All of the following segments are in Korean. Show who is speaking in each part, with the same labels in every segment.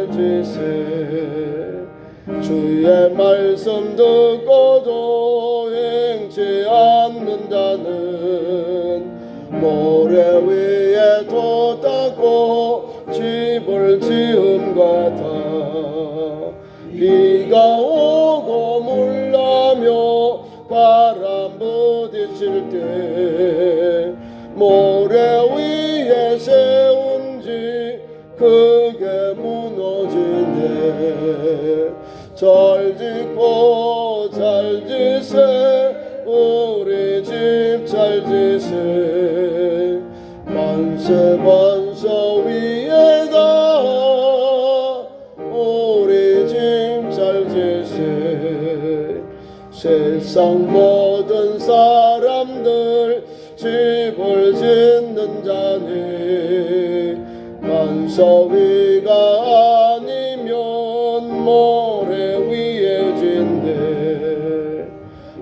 Speaker 1: 살지세. 주의 말씀 듣고도 행치 않는다는 모래 위에 돛 닦고 집을 지은 같아. 비가 오고 물 나며 바람 부딪힐 때 모래 위에 세운 집 크게 무너지네. 잘 짓고 잘 지세. 우리 집 잘 지세. 만세 반석 위에다 우리 집 잘 지세. 세상 모든 사람들 집을 짓는 자니 반석 위가 아니면 모래 위에 진대.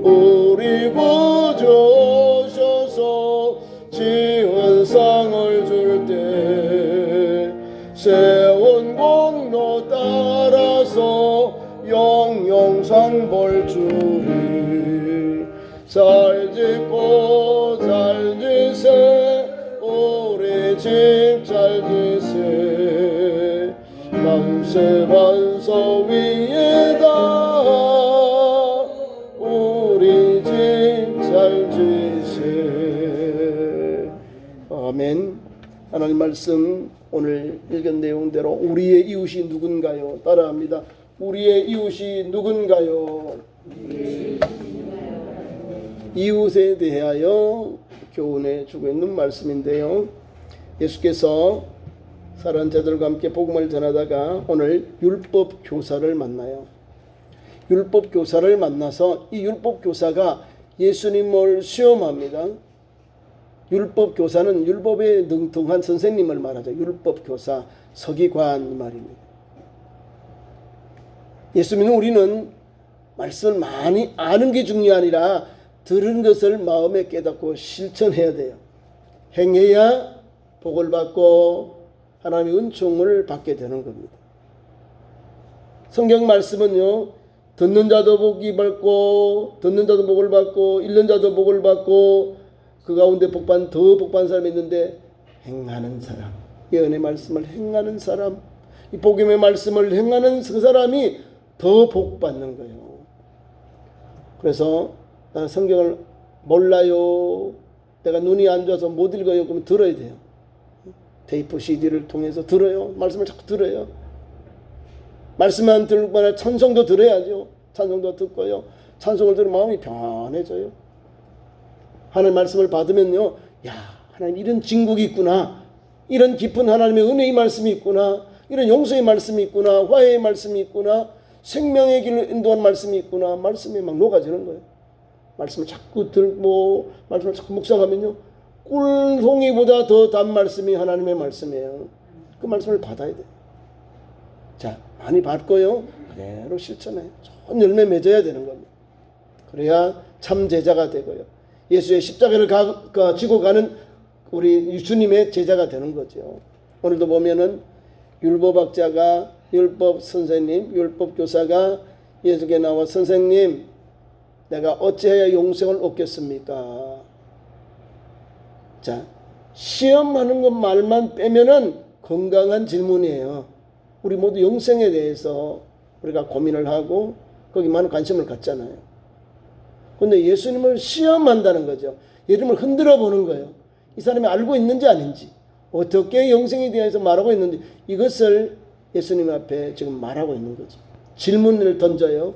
Speaker 1: 우리 구주 오셔서 지은 상을 줄 때 세운 공로 따라서 영영상 벌 줄이. 잘 짓고 잘 지세. 우리 집 잘 지세. 만세 반석 위에다 우리 집 잘 지세. 아멘. 하나님 말씀 오늘 읽은 내용대로 우리의 이웃이 누군가요? 따라합니다. 우리의 이웃이 누군가요? 이웃에 대하여 교훈해 주고 있는 말씀인데요. 예수께서 사랑하는 자들과 함께 복음을 전하다가 오늘 율법 교사를 만나요. 율법 교사를 만나서 이 율법 교사가 예수님을 시험합니다. 율법 교사는 율법에 능통한 선생님을 말하죠. 율법 교사, 서기관 말입니다. 예수 믿는 우리는 말씀을 많이 아는 게 중요한 아니라 들은 것을 마음에 깨닫고 실천해야 돼요. 행해야 복을 받고 하나님의 은총을 받게 되는 겁니다. 성경 말씀은요, 듣는 자도 복이 받고 듣는 자도 복을 받고 읽는 자도 복을 받고 그 가운데 더 복받은 사람이 있는데 행하는 사람, 예언의 말씀을 행하는 사람, 이 복음의 말씀을 행하는 그 사람이 더 복받는 거예요. 그래서 나는 성경을 몰라요, 내가 눈이 안 좋아서 못 읽어요, 그러면 들어야 돼요. 테이프 CD를 통해서 들어요. 말씀을 자꾸 들어요. 말씀만 들고 아니라 찬송도 들어야죠. 찬송도 듣고요. 찬송을 들으면 마음이 편해져요. 하나님 말씀을 받으면요, 야, 하나님 이런 진국이 있구나, 이런 깊은 하나님의 은혜의 말씀이 있구나, 이런 용서의 말씀이 있구나, 화해의 말씀이 있구나, 생명의 길로 인도한 말씀이 있구나. 말씀이 막 녹아지는 거예요. 말씀을 자꾸 들고 말씀을 자꾸 묵상하면요, 꿀송이보다 더 단 말씀이 하나님의 말씀이에요. 그 말씀을 받아야 돼요. 자, 많이 받고요, 그대로 실천해요. 좋은 열매 맺어야 되는 겁니다. 그래야 참 제자가 되고요, 예수의 십자가를 지고 가는 우리 주님의 제자가 되는 거죠. 오늘도 보면은 율법학자가, 율법 선생님, 율법 교사가 예수께 나와 선생님, 내가 어찌해야 영생을 얻겠습니까? 자, 시험하는 것 말만 빼면은 건강한 질문이에요. 우리 모두 영생에 대해서 우리가 고민을 하고 거기만 관심을 갖잖아요. 그런데 예수님을 시험한다는 거죠. 예수님을 흔들어 보는 거예요. 이 사람이 알고 있는지 아닌지, 어떻게 영생에 대해서 말하고 있는지, 이것을 예수님 앞에 지금 말하고 있는 거죠. 질문을 던져요.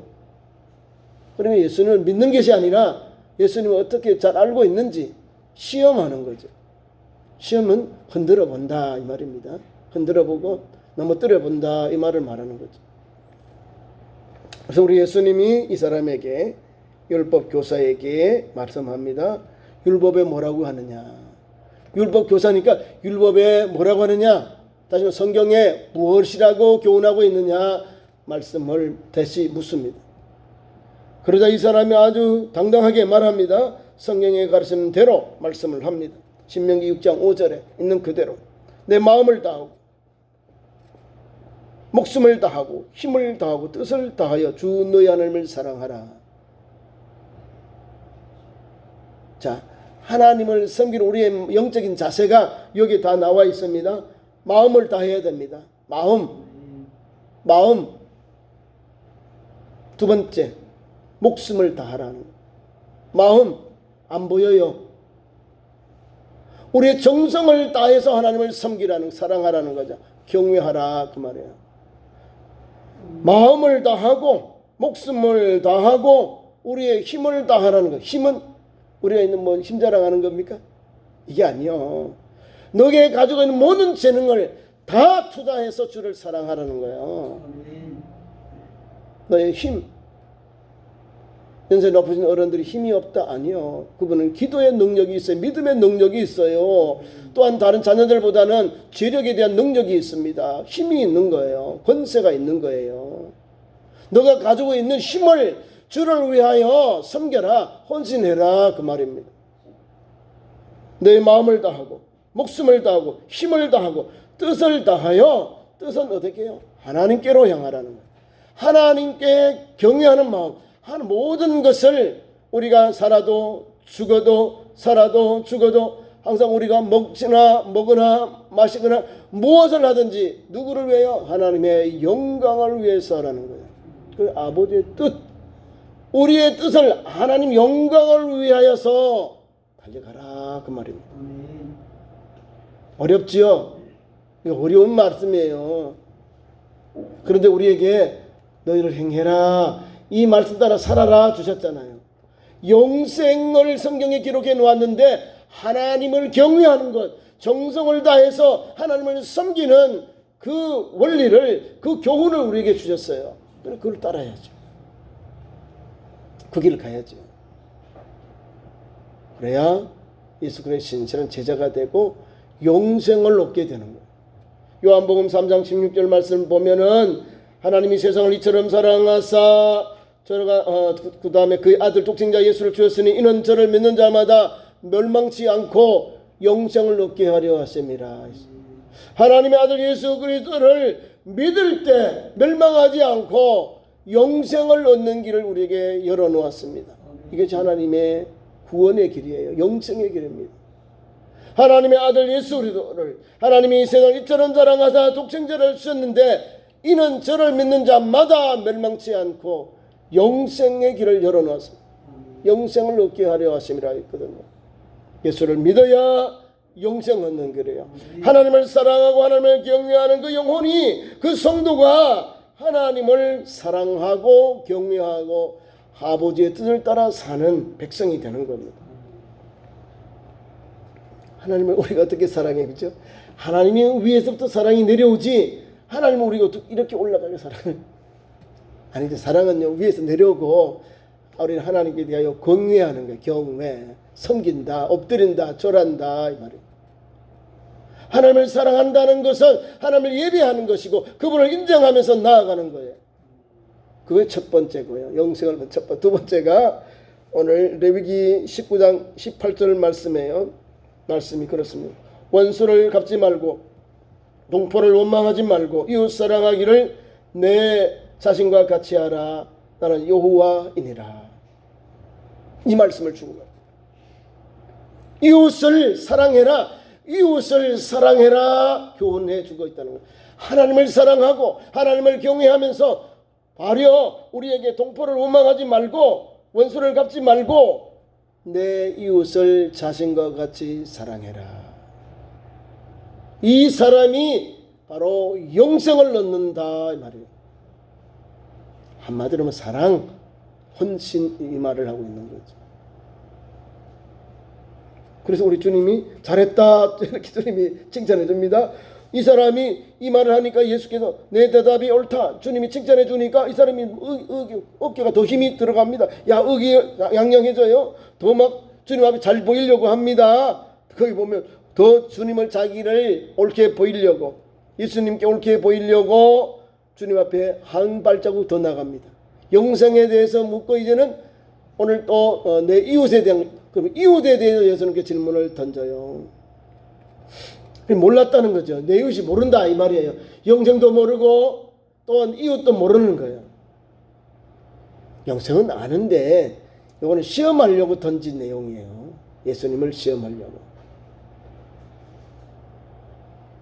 Speaker 1: 그러면 예수님을 믿는 것이 아니라 예수님을 어떻게 잘 알고 있는지 시험하는 거죠. 시험은 흔들어 본다 이 말입니다. 흔들어 보고 넘어뜨려 본다 이 말을 말하는 거죠. 그래서 우리 예수님이 이 사람에게, 율법 교사에게 말씀합니다. 율법에 뭐라고 하느냐? 율법 교사니까 율법에 뭐라고 하느냐? 다시 말해 성경에 무엇이라고 교훈하고 있느냐? 말씀을 다시 묻습니다. 그러자 이 사람이 아주 당당하게 말합니다. 성경에 가르치는 대로 말씀을 합니다. 신명기 6장 5절에 있는 그대로 내 마음을 다하고 목숨을 다하고 힘을 다하고 뜻을 다하여 주 너희 하나님을 사랑하라. 자, 하나님을 섬기는 우리의 영적인 자세가 여기 다 나와 있습니다. 마음을 다해야 됩니다. 마음. 두 번째, 목숨을 다하라는 마음. 안 보여요. 우리의 정성을 다해서 하나님을 섬기라는, 사랑하라는 거죠. 경외하라 그 말이에요. 마음을 다하고 목숨을 다하고 우리의 힘을 다하라는 거. 힘은 우리가 있는 뭐 힘 자랑하는 겁니까? 이게 아니요. 너게 가지고 있는 모든 재능을 다 투자해서 주를 사랑하라는 거예요. 너의 힘. 연세 높으신 어른들이 힘이 없다? 아니요. 그분은 기도의 능력이 있어요. 믿음의 능력이 있어요. 또한 다른 자녀들보다는 죄력에 대한 능력이 있습니다. 힘이 있는 거예요. 권세가 있는 거예요. 너가 가지고 있는 힘을 주를 위하여 섬겨라, 헌신해라 그 말입니다. 내 마음을 다하고 목숨을 다하고 힘을 다하고 뜻을 다하여, 뜻은 어떻게 해요? 하나님께로 향하라는 거예요. 하나님께 경외하는 마음. 한 모든 것을 우리가 살아도 죽어도 살아도 죽어도 항상 우리가 먹거나 마시거나 무엇을 하든지 누구를 위하여? 하나님의 영광을 위해서 하라는 거예요. 그 아버지의 뜻, 우리의 뜻을 하나님 영광을 위하여서 달려가라 그 말입니다. 어렵지요? 이거 어려운 말씀이에요. 그런데 우리에게 너희를 행해라, 이 말씀 따라 살아라 주셨잖아요. 영생을 성경에 기록해 놓았는데 하나님을 경외하는 것, 정성을 다해서 하나님을 섬기는 그 원리를, 그 교훈을 우리에게 주셨어요. 그걸 따라야죠. 그 길을 가야죠. 그래야 예수 그리스도의 신실한 제자가 되고 영생을 얻게 되는 거예요. 요한복음 3장 16절 말씀을 보면은 하나님이 세상을 이처럼 사랑하사 그 다음에 그의 아들 독생자 예수를 주었으니 이는 저를 믿는 자마다 멸망치 않고 영생을 얻게 하려 하심이라. 하나님의 아들 예수 그리스도를 믿을 때 멸망하지 않고 영생을 얻는 길을 우리에게 열어놓았습니다. 이게 하나님의 구원의 길이에요. 영생의 길입니다. 하나님의 아들 예수 그리스도를 하나님이 세상을 이처럼 사랑하사 독생자를 주셨는데 이는 저를 믿는 자마다 멸망치 않고 영생의 길을 열어놓았습니다. 영생을 얻게 하려 하심이라 했거든요. 예수를 믿어야 영생 얻는 길이에요. 하나님을 사랑하고 하나님을 경외하는 그 영혼이, 그 성도가 하나님을 사랑하고 경외하고 아버지의 뜻을 따라 사는 백성이 되는 겁니다. 하나님을 우리가 어떻게 사랑해, 그렇죠? 하나님이 위에서부터 사랑이 내려오지, 하나님은 우리가 어떻게 이렇게 올라가게 사랑을, 아니죠. 사랑은요 위에서 내려오고 우리는 하나님께 대하여 경외하는 거예요. 경외, 섬긴다, 엎드린다, 절한다 이 말이에요. 하나님을 사랑한다는 것은 하나님을 예배하는 것이고 그분을 인정하면서 나아가는 거예요. 그게 첫 번째고요. 영생을 첫 번째. 두 번째가 오늘 레위기 19장 18절 말씀이에요. 말씀이 그렇습니다. 원수를 갚지 말고 동포를 원망하지 말고 이웃 사랑하기를 내 자신과 같이 하라. 나는 여호와이니라. 이 말씀을 준 거예요. 이웃을 사랑해라. 이웃을 사랑해라. 교훈해 주고 있다는 거예요. 하나님을 사랑하고 하나님을 경외하면서 바려 우리에게 동포를 원망하지 말고 원수를 갚지 말고 내 이웃을 자신과 같이 사랑해라. 이 사람이 바로 영생을 얻는다 이 말이에요. 한마디로 하면 사랑, 헌신 이 말을 하고 있는 거죠. 그래서 우리 주님이 잘했다 이렇게 주님이 칭찬해 줍니다. 이 사람이 이 말을 하니까 예수께서 내 대답이 옳다 주님이 칭찬해 주니까 이 사람이 어깨가 더 힘이 들어갑니다. 양양해져요. 더 막 주님 앞에 잘 보이려고 합니다. 거기 보면 더 주님을 자기를 옳게 보이려고, 예수님께 옳게 보이려고 주님 앞에 한 발자국 더 나갑니다. 영생에 대해서 묻고 이제는 오늘 또 내 이웃에 대한, 그럼 이웃에 대해서 예수님께 질문을 던져요. 몰랐다는 거죠. 내 이웃이 모른다 이 말이에요. 영생도 모르고 또한 이웃도 모르는 거예요. 영생은 아는데 이거는 시험하려고 던진 내용이에요. 예수님을 시험하려고.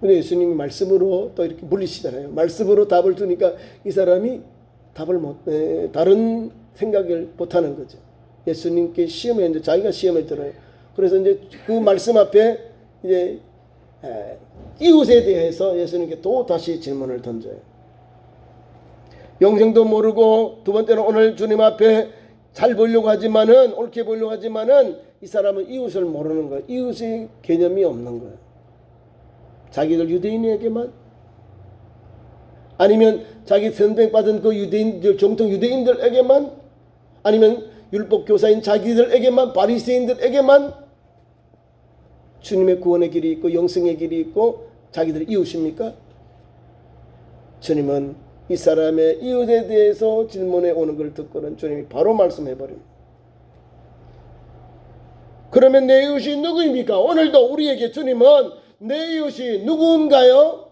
Speaker 1: 근데 예수님이 말씀으로 또 이렇게 물리시잖아요. 말씀으로 답을 주니까 이 사람이 답을 다른 생각을 못하는 거죠. 예수님께 시험에 이제 자기가 시험에 들어요. 그래서 이제 그 말씀 앞에 이제 이웃에 대해서 예수님께 또 다시 질문을 던져요. 영생도 모르고 두 번째는 오늘 주님 앞에 잘 보려고 하지만은 옳게 보려고 하지만은 이 사람은 이웃을 모르는 거예요. 이웃의 개념이 없는 거예요. 자기들 유대인에게만 아니면 자기 선택받은 그 유대인들 정통 유대인들에게만 아니면 율법 교사인 자기들에게만 바리새인들에게만 주님의 구원의 길이 있고 영생의 길이 있고 자기들 이웃입니까? 주님은 이 사람의 이웃에 대해서 질문해 오는 걸 듣고는 주님이 바로 말씀해 버립니다. 그러면 내 이웃이 누구입니까? 오늘도 우리에게 주님은 내 이웃이 누구인가요?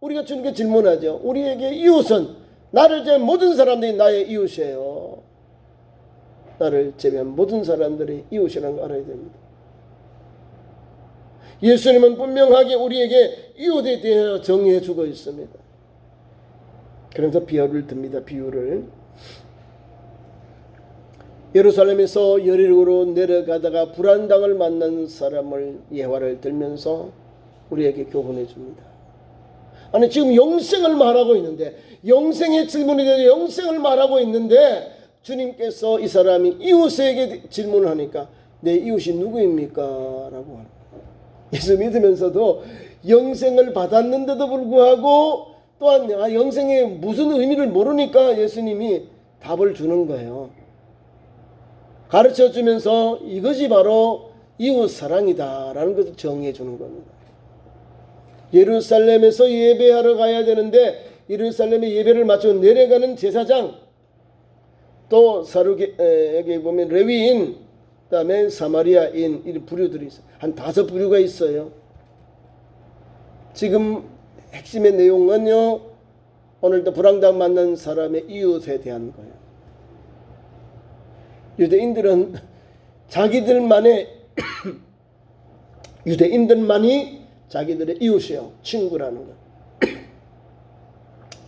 Speaker 1: 우리가 주님께 질문하죠. 우리에게 이웃은 나를 제외한 모든 사람들이 나의 이웃이에요. 나를 제외한 모든 사람들이 이웃이라는 걸 알아야 됩니다. 예수님은 분명하게 우리에게 이웃에 대해 정의해 주고 있습니다. 그래서 비유를 듭니다. 비유를. 예루살렘에서 여리고로 내려가다가 불안당을 만난 사람을 예화를 들면서 우리에게 교훈해 줍니다. 아니 지금 영생을 말하고 있는데 영생의 질문에 대해 영생을 말하고 있는데 주님께서 이 사람이 이웃에게 질문을 하니까 내 이웃이 누구입니까? 라고 합니다. 예수 믿으면서도 영생을 받았는데도 불구하고 또한 영생의 무슨 의미를 모르니까 예수님이 답을 주는 거예요. 가르쳐주면서 이것이 바로 이웃 사랑이다 라는 것을 정의해 주는 겁니다. 예루살렘에서 예배하러 가야 되는데 예루살렘에 예배를 마치고 내려가는 제사장 또 여기 보면 레위인 그다음에 사마리아인 이런 부류들이 있어요. 한 5부류가 있어요. 지금 핵심의 내용은요. 오늘도 불황당 만난 사람의 이웃에 대한 거예요. 유대인들은 자기들만의 유대인들만이 자기들의 이웃이요. 친구라는 거예요.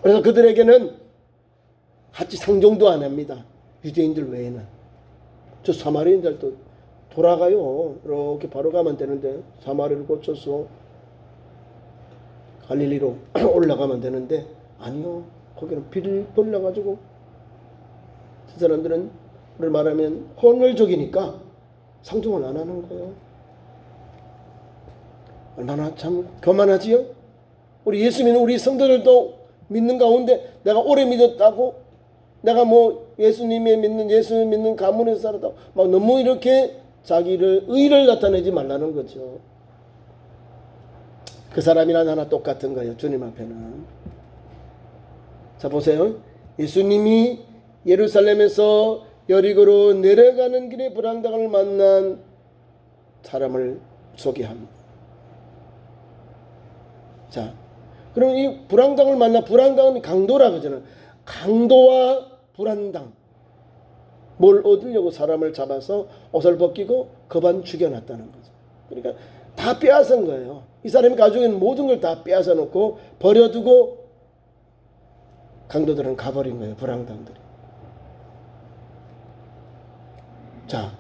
Speaker 1: 그래서 그들에게는 같이 상종도 안 합니다. 유대인들 외에는. 저 사마리아인들도 돌아가요. 이렇게 바로 가면 되는데 사마리아를 거쳐서 갈릴리로 올라가면 되는데 아니요. 거기는 비를 벌려가지고 그 사람들은 우리 말하면 혼혈족이니까 상종을 안 하는 거예요. 얼마나 참 교만하지요? 우리 예수 믿는 우리 성도들도 믿는 가운데 내가 오래 믿었다고 내가 뭐 예수님의 믿는 예수 믿는 가문에서 살았다고 막 너무 이렇게 자기를 의를 나타내지 말라는 거죠. 그 사람이랑 하나 똑같은 거예요. 주님 앞에는. 자 보세요. 예수님이 예루살렘에서 여리고로 내려가는 길에 불황당을 만난 사람을 소개합니다. 자, 그럼 이 불황당을 만나 불황당은 강도라 그러잖아요. 강도와 불황당 뭘 얻으려고 사람을 잡아서 옷을 벗기고 거반 죽여놨다는 거죠. 그러니까 다 빼앗은 거예요. 이 사람이 가지고 있는 모든 걸 다 빼앗아 놓고 버려두고 강도들은 가버린 거예요. 불황당들이. 자,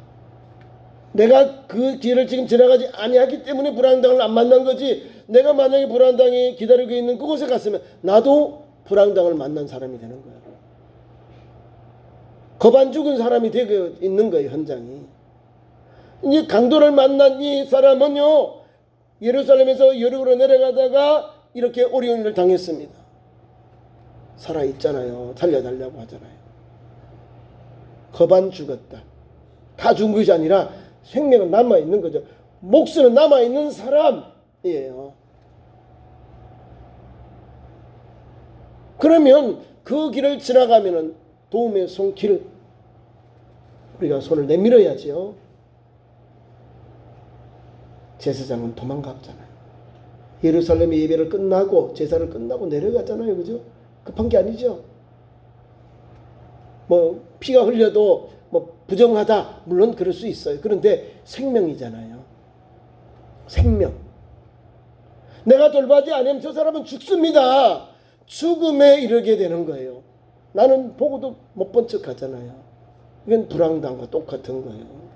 Speaker 1: 내가 그 길을 지금 지나가지 아니하기 때문에 불황당을 안 만난 거지. 내가 만약에 불황당이 기다리고 있는 그곳에 갔으면 나도 불황당을 만난 사람이 되는 거예요. 거반 죽은 사람이 되고 있는 거예요. 현장이. 이제 강도를 만난 이 사람은요. 예루살렘에서 여리고로 내려가다가 이렇게 어려운 일을 당했습니다. 살아있잖아요. 살려달라고 하잖아요. 거반 죽었다. 다 죽은 것이 아니라 생명은 남아있는 거죠. 목숨은 남아있는 사람이에요. 그러면 그 길을 지나가면은 도움의 손길 우리가 손을 내밀어야지요. 제사장은 도망갔잖아요. 예루살렘의 예배를 끝나고 제사를 끝나고 내려갔잖아요. 그죠? 급한 게 아니죠. 뭐 피가 흘려도 뭐 부정하다, 물론 그럴 수 있어요. 그런데 생명이잖아요. 생명. 내가 돌보지 않으면 저 사람은 죽습니다. 죽음에 이르게 되는 거예요. 나는 보고도 못 본 척 하잖아요. 이건 불황당과 똑같은 거예요.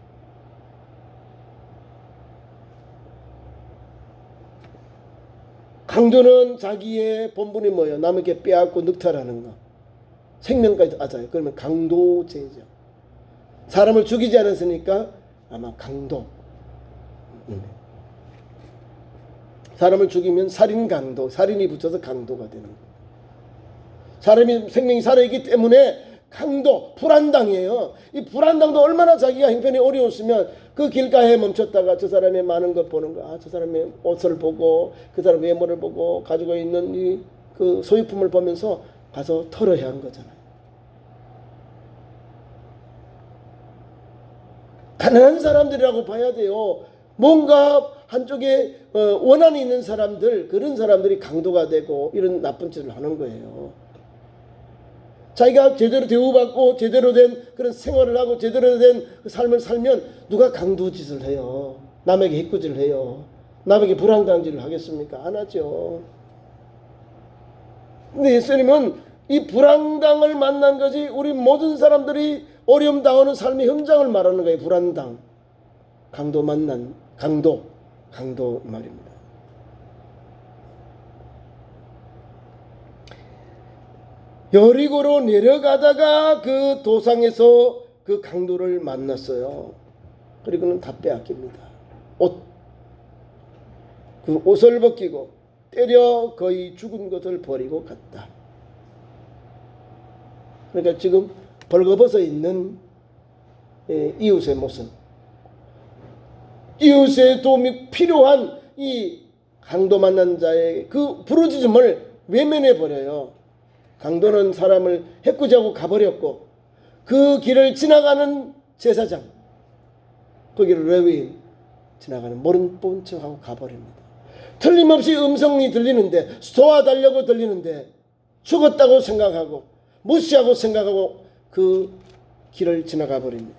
Speaker 1: 강도는 자기의 본분이 뭐예요? 남에게 빼앗고 늑탈하는 거. 생명까지 맞아요. 그러면 강도죄죠. 사람을 죽이지 않았으니까 아마 강도. 사람을 죽이면 살인 강도, 살인이 붙어서 강도가 되는 거예요. 사람이 생명이 살아있기 때문에 강도, 불안당이에요. 이 불안당도 얼마나 자기가 형편이 어려웠으면 그 길가에 멈췄다가 저 사람의 많은 것 보는 거, 저 사람의 옷을 보고 그 사람 외모를 보고 가지고 있는 이 그 소유품을 보면서 가서 털어야 한 거잖아요. 가난한 사람들이라고 봐야 돼요. 뭔가 한쪽에 원한이 있는 사람들, 그런 사람들이 강도가 되고 이런 나쁜 짓을 하는 거예요. 자기가 제대로 대우받고 제대로 된 그런 생활을 하고 제대로 된 삶을 살면 누가 강도짓을 해요? 남에게 해코지를 해요? 남에게 불황당질을 하겠습니까? 안 하죠. 근데 예수님은 이 불황당을 만난 것이 우리 모든 사람들이 어려움 당하는 삶의 현장을 말하는 거예요. 불황당. 강도 만난, 강도 말입니다. 여리고로 내려가다가 그 도상에서 그 강도를 만났어요. 그리고는 다 빼앗깁니다. 그 옷을 벗기고 때려 거의 죽은 것을 버리고 갔다. 그러니까 지금 벌거벗어 있는 이웃의 모습, 이웃의 도움이 필요한 이 강도 만난 자의 그 부르짖음을 외면해 버려요. 강도는 사람을 해코지하고 가버렸고 그 길을 지나가는 제사장, 거기를 레위인 지나가는 모른 척하고 가버립니다. 틀림없이 음성이 들리는데, 도와달라고 들리는데 죽었다고 생각하고 무시하고 생각하고 그 길을 지나가 버립니다.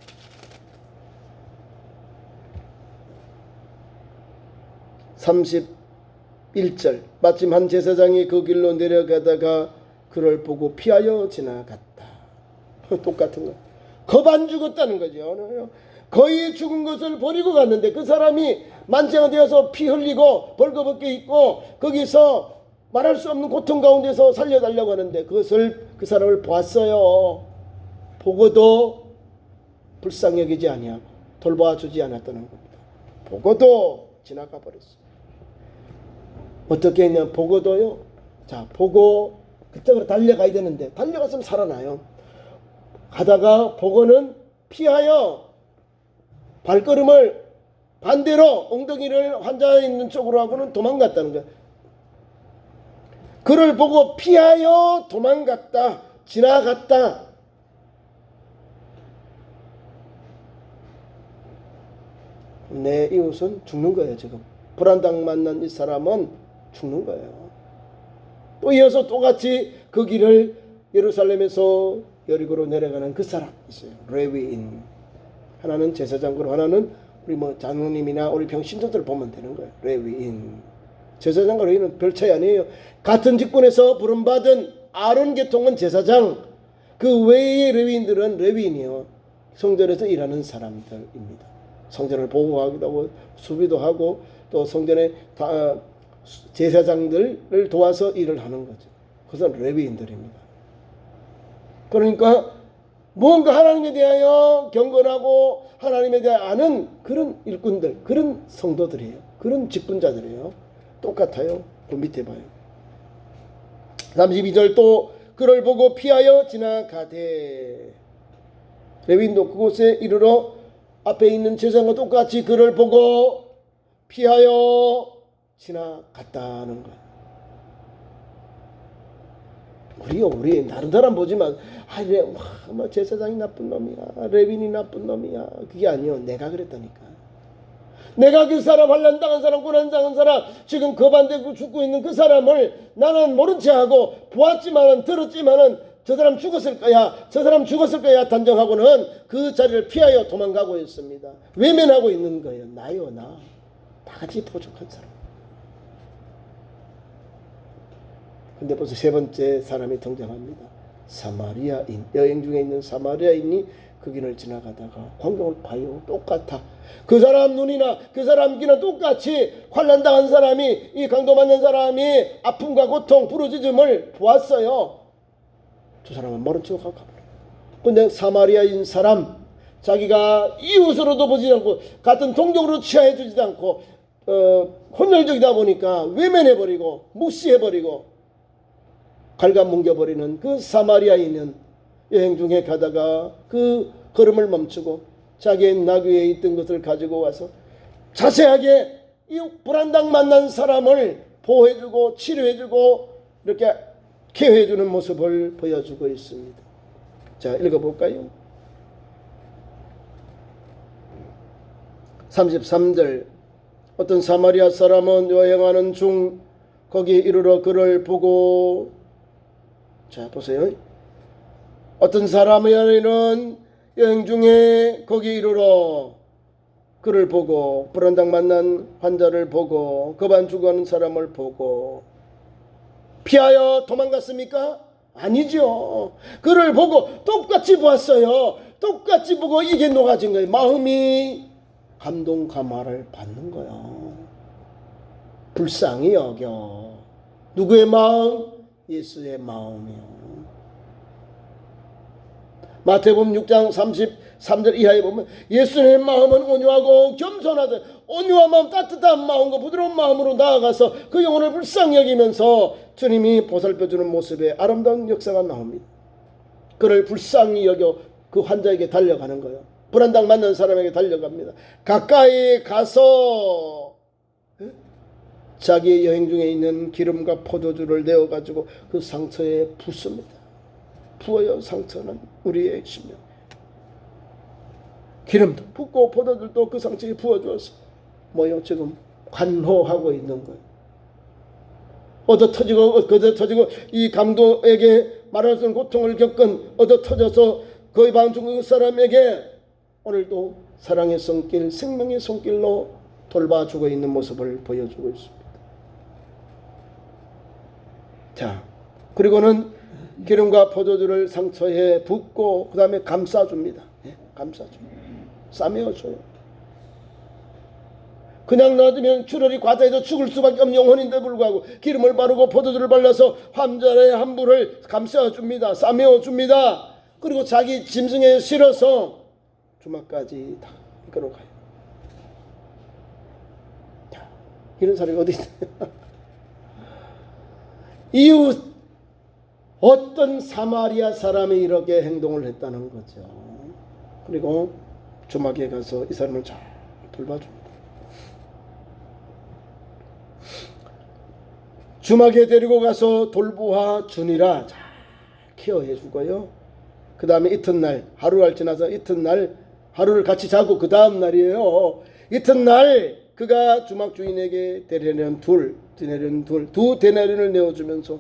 Speaker 1: (31절) 마침 한 제사장이 그 길로 내려가다가 그를 보고 피하여 지나갔다. 똑같은 거. 겁 안 죽었다는 거죠. 거의 죽은 것을 버리고 갔는데 그 사람이 만취가 되어서 피 흘리고 벌거벗게 있고 거기서 말할 수 없는 고통 가운데서 살려달라고 하는데 그것을 그 사람을 보았어요. 보고도 불쌍히 여기지 아니하고 돌봐주지 않았다는 겁니다. 보고도 지나가 버렸어요. 어떻게 했냐? 보고도요. 자, 보고 그쪽으로 달려가야 되는데 달려갔으면 살아나요. 가다가 보고는 피하여 발걸음을 반대로 엉덩이를 환자 있는 쪽으로 하고는 도망갔다는 거예요. 그를 보고 피하여 도망갔다. 지나갔다. 내 이웃은 죽는 거예요. 지금 불안당 만난 이 사람은 죽는 거예요. 또 이어서 똑같이 그 길을 예루살렘에서 여리고로 내려가는 그 사람 있어요. 레위인. 하나는 제사장으로, 하나는 우리 뭐 장로님이나 우리 평신도들 보면 되는 거예요. 레위인. 제사장과 레위인은 별 차이 아니에요. 같은 직분에서 부름받은 아론 계통은 제사장, 그 외의 레위인들은 레위인이요. 성전에서 일하는 사람들입니다. 성전을 보호하기도 하고 수비도 하고 또 성전의 제사장들을 도와서 일을 하는 거죠. 그것은 레위인들입니다. 그러니까 뭔가 하나님에 대하여 경건하고 하나님에 대해 아는 그런 일꾼들, 그런 성도들이에요. 그런 직분자들이에요. 똑같아요. 그 밑에 봐요. 32절 또 그를 보고 피하여 지나가되, 레위인도 그곳에 이르러 앞에 있는 제사장과 똑같이 그를 보고 피하여 지나갔다는 거예요. 우리 다른 사람 보지만 뭐 제사장이 나쁜 놈이야, 레위인이 나쁜 놈이야, 그게 아니요. 내가 그랬다니까. 내가 그 사람, 환난당한 사람, 고난당한 사람, 지금 거반되고 죽고 있는 그 사람을 나는 모른 채 하고 보았지만은, 들었지만은 저 사람 죽었을 거야, 저 사람 죽었을 거야 단정하고는 그 자리를 피하여 도망가고 있습니다. 외면하고 있는 거예요. 나요, 나. 다 같이 부족한 사람. 근데 벌써 세 번째 사람이 등장합니다. 사마리아인. 여행 중에 있는 사마리아인이 그 길을 지나가다가 광경을 봐요. 똑같아. 그 사람 눈이나 그 사람 귀나 똑같이 환난당한 사람이, 이 강도 맞는 사람이 아픔과 고통, 부르짖음을 보았어요. 저 사람은 모른 척 하고 가버려요. 근데 사마리아인 사람, 자기가 이웃으로도 보지 않고 같은 동족으로 취하해 주지도 않고 혼혈적이다 보니까 외면해버리고 무시해버리고 갉아뭉겨버리는 그 사마리아인은 여행 중에 가다가 그 걸음을 멈추고 자기의 나귀에 있던 것을 가지고 와서 자세하게 이 불안당 만난 사람을 보호해주고 치료해주고 이렇게 케어해주는 모습을 보여주고 있습니다. 자, 읽어볼까요? 33절. 어떤 사마리아 사람은 여행하는 중 거기 이르러 그를 보고, 자 보세요. 어떤 사마리아인은 여행 중에 거기 이르러 그를 보고, 불안당 만난 환자를 보고, 거반 죽어가는 사람을 보고 피하여 도망갔습니까? 아니죠. 그를 보고 똑같이 보았어요. 똑같이 보고 이게 녹아진 거예요. 마음이 감동 감화를 받는 거예요. 불쌍히 여겨. 누구의 마음? 예수의 마음이요. 마태복음 6장 33절 이하에 보면 예수님의 마음은 온유하고 겸손하다. 온유한 마음, 따뜻한 마음과 부드러운 마음으로 나아가서 그 영혼을 불쌍히 여기면서 주님이 보살펴주는 모습의 아름다운 역사가 나옵니다. 그를 불쌍히 여겨 그 환자에게 달려가는 거예요. 불안당 맞는 사람에게 달려갑니다. 가까이 가서 자기 여행 중에 있는 기름과 포도주를 내어가지고 그 상처에 붓습니다. 부어요. 상처는 우리의 심령. 기름도 붓고 포도주도 그 상처에 부어주어서 뭐요? 지금 간호하고 있는 거예요. 얻어터지고 이 강도에게 말할 수 없는 고통을 겪은 얻어터져서 거의 반 죽은 사람에게 오늘도 사랑의 손길, 생명의 손길로 돌봐주고 있는 모습을 보여주고 있습니다. 자, 그리고는 기름과 포도주를 상처에 붓고 그 다음에 감싸줍니다. 감싸줍니다. 싸매어줘요. 그냥 놔두면 출혈이 과다해서 죽을 수밖에 없는 영혼인데 불구하고 기름을 바르고 포도주를 발라서 환자의 함부를 감싸줍니다. 싸매어줍니다. 그리고 자기 짐승에 실어서 주막까지 다 이끌어가요. 이런 사람이 어디 있어요? 이웃, 어떤 사마리아 사람이 이렇게 행동을 했다는 거죠. 그리고 주막에 가서 이 사람을 잘 돌봐줍니다. 주막에 데리고 가서 돌보아 주니라 잘 케어해 주고요. 그 다음에 이튿날, 하루가 지나서 이튿날 하루를 같이 자고 그 다음 날이에요. 이튿날 그가 주막 주인에게 두 데나리온을 내어주면서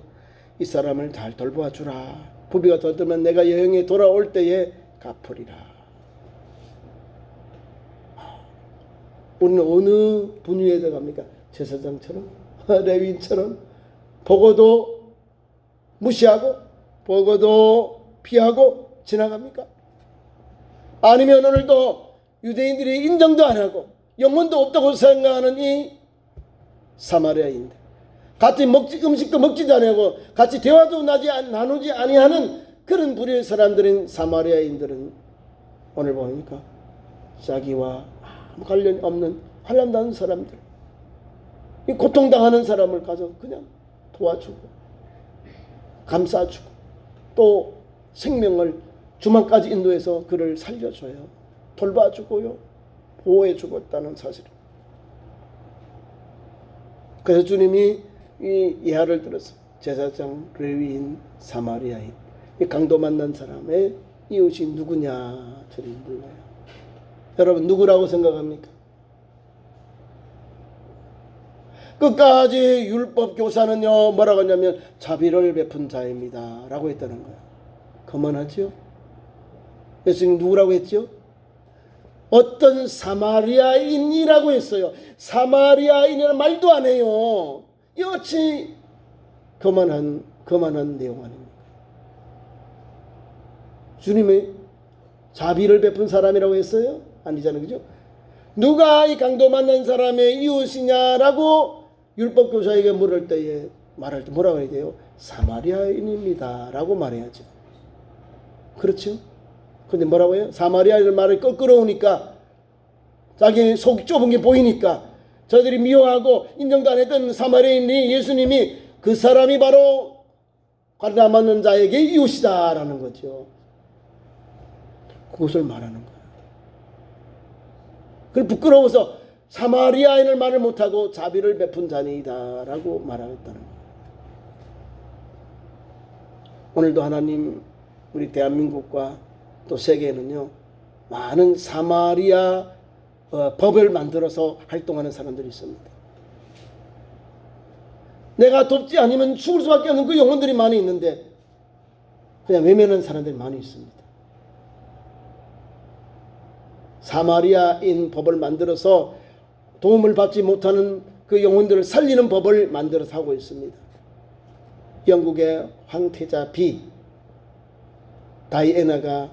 Speaker 1: 이 사람을 잘 돌봐주라. 부비가 더 들면 내가 여행에 돌아올 때에 갚으리라. 우리는 어느 분위기에 들어갑니까? 제사장처럼, 레위인처럼 보고도 무시하고 보고도 피하고 지나갑니까? 아니면 오늘도 유대인들이 인정도 안 하고 영혼도 없다고 생각하는 이 사마리아인들, 같이 음식도 먹지도 않고 같이 대화도 나누지 아니하는 그런 부류의 사람들인 사마리아인들은 오늘 보니까 자기와 아무 관련이 없는 환난당한 사람들, 이 고통당하는 사람을 가서 그냥 도와주고 감싸주고 또 생명을 주막까지 인도해서 그를 살려줘요. 돌봐주고요. 보호해주고 있다는 사실입니다. 그래서 주님이 이 예화를 들어서 제사장, 레위인, 사마리아인, 이 강도 만난 사람의 이웃이 누구냐 저를 물어요. 여러분 누구라고 생각합니까? 끝까지 율법 교사는요 뭐라고 하냐면 자비를 베푼 자입니다 라고 했다는 거예요. 그만하죠. 예수님 누구라고 했죠? 어떤 사마리아인이라고 했어요. 사마리아인이라는 말도 안 해요. 이 어찌 그만한 내용 아닙니까? 주님의 자비를 베푼 사람이라고 했어요? 아니잖아요. 그죠? 누가 이 강도 만난 사람의 이웃이냐라고 율법교사에게 물을 때에 말할 때 뭐라고 해야 돼요? 사마리아인입니다 라고 말해야죠. 그렇죠? 근데 뭐라고 해요? 사마리아인 말을 거꾸로 오니까 자기 속 좁은 게 보이니까 저들이 미워하고 인정도 안 했던 사마리아인이 예수님이 그 사람이 바로 강도 만난 자에게 이웃이다라는 거죠. 그것을 말하는 거예요. 그걸 부끄러워서 사마리아인을 말을 못하고 자비를 베푼 자니이다 라고 말하였다는 거예요. 오늘도 하나님 우리 대한민국과 또 세계에는요 많은 사마리아 법을 만들어서 활동하는 사람들이 있습니다. 내가 돕지 않으면 죽을 수밖에 없는 그 영혼들이 많이 있는데 그냥 외면하는 사람들이 많이 있습니다. 사마리아인 법을 만들어서 도움을 받지 못하는 그 영혼들을 살리는 법을 만들어서 하고 있습니다. 영국의 황태자 비 다이애나가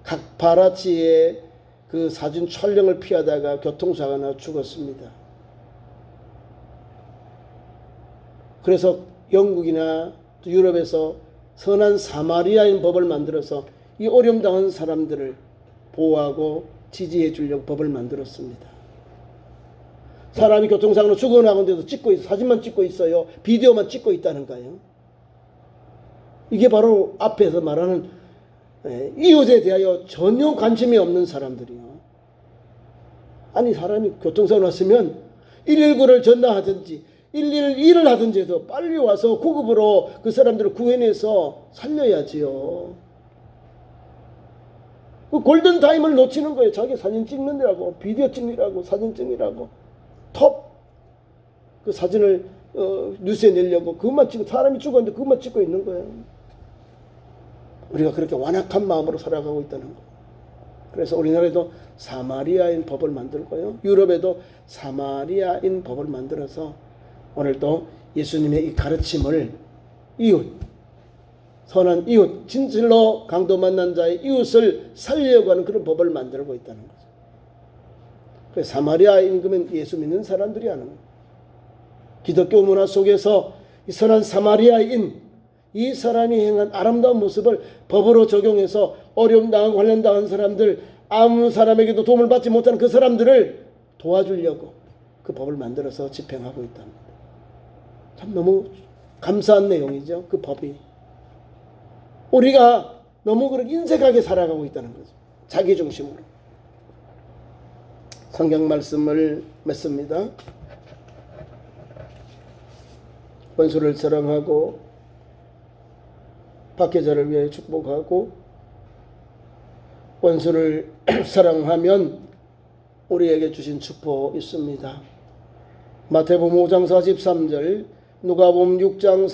Speaker 1: 각파라치의 그 사진 촬영을 피하다가 교통사고가 나 죽었습니다. 그래서 영국이나 유럽에서 선한 사마리아인 법을 만들어서 이 어려움 당한 사람들을 보호하고 지지해 주려고 법을 만들었습니다. 사람이 교통사고로 죽어나가는데도 찍고 있어, 사진만 찍고 있어요. 비디오만 찍고 있다는 거예요. 이게 바로 앞에서 말하는 이웃에 대하여 전혀 관심이 없는 사람들이요. 아니 사람이 교통사고 났으면 119를 전화하든지 112를 하든지 해서 빨리 와서 구급으로 그 사람들을 구해내서 살려야지요. 그 골든타임을 놓치는 거예요. 자기 사진 찍느라고, 비디오 찍느라고, 사진 찍느라고 그 사진을 뉴스에 내려고 그것만 찍고, 사람이 죽었는데 그것만 찍고 있는 거예요. 우리가 그렇게 완악한 마음으로 살아가고 있다는 거예요. 그래서 우리나라에도 사마리아인 법을 만들고요, 유럽에도 사마리아인 법을 만들어서 오늘도 예수님의 이 가르침을 이웃, 선한 이웃, 진실로 강도 만난 자의 이웃을 살리려고 하는 그런 법을 만들고 있다는 거죠. 그래서 사마리아인 그러면 예수 믿는 사람들이 하는 거예요. 기독교 문화 속에서 이 선한 사마리아인, 이 사람이 행한 아름다운 모습을 법으로 적용해서 어려움 당하고 환난당한 사람들, 아무 사람에게도 도움을 받지 못하는 그 사람들을 도와주려고 그 법을 만들어서 집행하고 있답니다. 참 너무 감사한 내용이죠. 그 법이 우리가 너무 그렇게 인색하게 살아가고 있다는 거죠. 자기 중심으로. 성경 말씀을 맺습니다. 원수를 사랑하고 박해자를 위해 축복하고 원수를 사랑하면 우리에게 주신 축복 있습니다. 마태복음 5장 43절, 누가복음 6장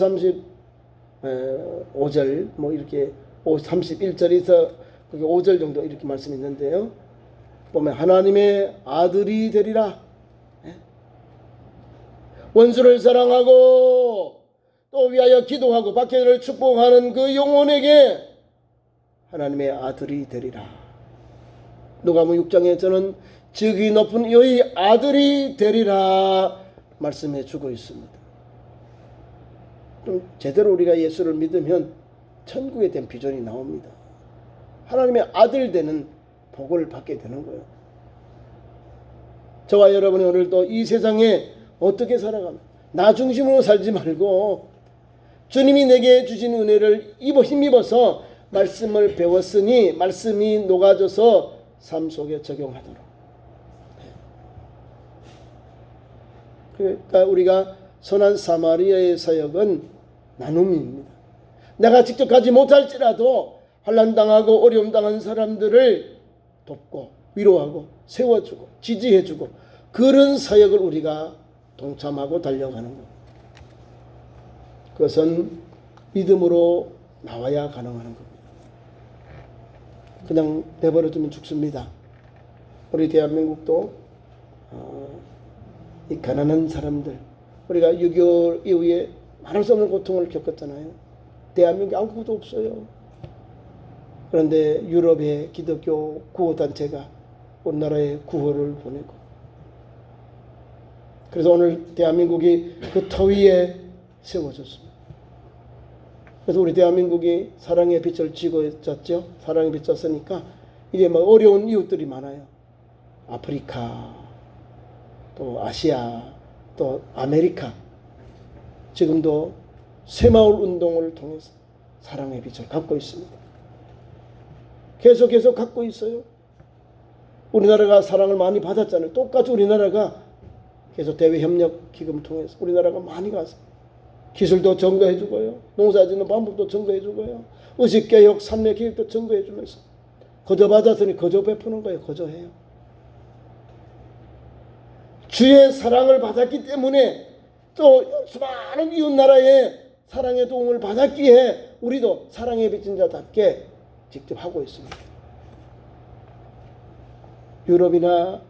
Speaker 1: 35절, 뭐 이렇게 31절에서 5절 정도 이렇게 말씀이 있는데요. 보면 하나님의 아들이 되리라. 원수를 사랑하고 또 위하여 기도하고 박해자를 축복하는 그 영혼에게 하나님의 아들이 되리라. 누가복음 6장에서는 즉위 높은 이의 아들이 되리라 말씀해 주고 있습니다. 좀 제대로 우리가 예수를 믿으면 천국에 대한 비전이 나옵니다. 하나님의 아들 되는 복을 받게 되는 거예요. 저와 여러분이 오늘도 이 세상에 어떻게 살아가면 나 중심으로 살지 말고 주님이 내게 주신 은혜를 힘입어서 말씀을 배웠으니 말씀이 녹아져서 삶 속에 적용하도록. 그러니까 우리가 선한 사마리아의 사역은 나눔입니다. 내가 직접 가지 못할지라도 환난당하고 어려움당한 사람들을 돕고 위로하고 세워주고 지지해주고 그런 사역을 우리가 동참하고 달려가는 것. 그것은 믿음으로 나와야 가능한 겁니다. 그냥 내버려두면 죽습니다. 우리 대한민국도 이 가난한 사람들, 우리가 6.25 이후에 말할 수 없는 고통을 겪었잖아요. 대한민국에 아무것도 없어요. 그런데 유럽의 기독교 구호단체가 우리나라에 구호를 보내고, 그래서 오늘 대한민국이 그 터 위에 세워졌습니다. 그래서 우리 대한민국이 사랑의 빛을 쥐고 있었죠. 사랑의 빛이었으니까 이제 뭐 어려운 이웃들이 많아요. 아프리카, 또 아시아, 또 아메리카. 지금도 새마을 운동을 통해서 사랑의 빛을 갖고 있습니다. 계속 갖고 있어요. 우리나라가 사랑을 많이 받았잖아요. 똑같이 우리나라가 계속 대외협력 기금 통해서 우리나라가 많이 가서 기술도 증거해 주고요. 농사짓는 방법도 증거해 주고요. 의식개혁, 산내개혁도 증거해 주면서 거저 받았으니 거저 베푸는 거예요. 거저해요. 주의 사랑을 받았기 때문에 또 수많은 이웃나라의 사랑의 도움을 받았기에 우리도 사랑의 빚진 자답게 직접 하고 있습니다. 유럽이나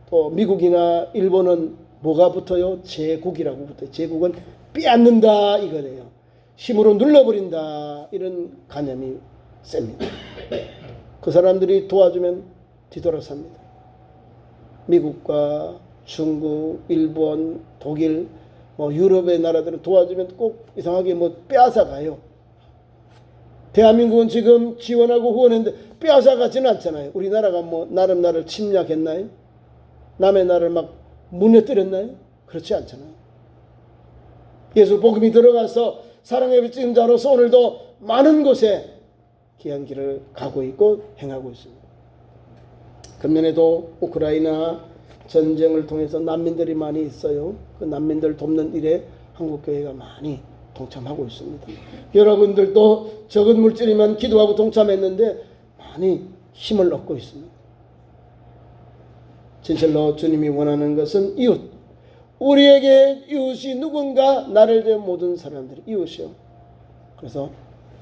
Speaker 1: 또 미국이나 일본은 뭐가 붙어요? 제국이라고 붙어요. 제국은 빼앗는다 이거래요. 힘으로 눌러버린다 이런 관념이 셉니다. 그 사람들이 도와주면 뒤돌아섭니다. 미국과 중국, 일본, 독일, 유럽의 나라들은 도와주면 꼭 이상하게 빼앗아 가요. 대한민국은 지금 지원하고 후원했는데 빼앗아 가지는 않잖아요. 우리나라가 나름 나를 침략했나요? 남의 나라를 막 무너뜨렸나요? 그렇지 않잖아요. 예수 복음이 들어가서 사랑의 빚진 자로서 오늘도 많은 곳에 귀한 길을 가고 있고 행하고 있습니다. 금년에도 우크라이나 전쟁을 통해서 난민들이 많이 있어요. 그 난민들 돕는 일에 한국교회가 많이 동참하고 있습니다. 여러분들도 적은 물질이면 기도하고 동참했는데 많이 힘을 얻고 있습니다. 진실로 주님이 원하는 것은 이웃. 우리에게 이웃이 누군가? 나를 제외 모든 사람들이 이웃이요. 그래서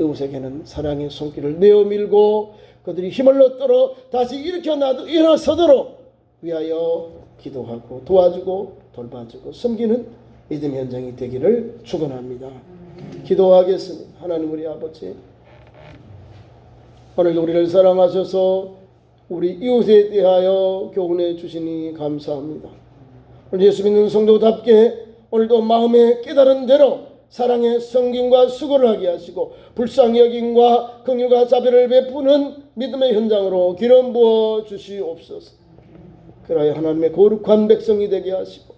Speaker 1: 이웃에게는 사랑의 손길을 내어밀고 그들이 힘을 얻도록 다시 일어서도록 위하여 기도하고 도와주고 돌봐주고 섬기는 믿음 현장이 되기를 축원합니다. 기도하겠습니다. 하나님 우리 아버지, 오늘도 우리를 사랑하셔서 우리 이웃에 대하여 교훈해 주시니 감사합니다. 오늘 예수 믿는 성도답게 오늘도 마음에 깨달은 대로 사랑의 성김과 수고를 하게 하시고 불쌍히 여김과 긍휼과 자비를 베푸는 믿음의 현장으로 기름 부어 주시옵소서. 그러하여 하나님의 거룩한 백성이 되게 하시고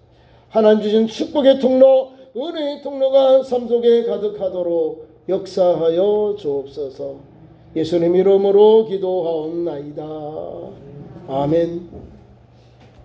Speaker 1: 하나님 주신 축복의 통로, 은혜의 통로가 삶 속에 가득하도록 역사하여 주옵소서. 예수님 이름으로 기도하옵나이다. 아멘.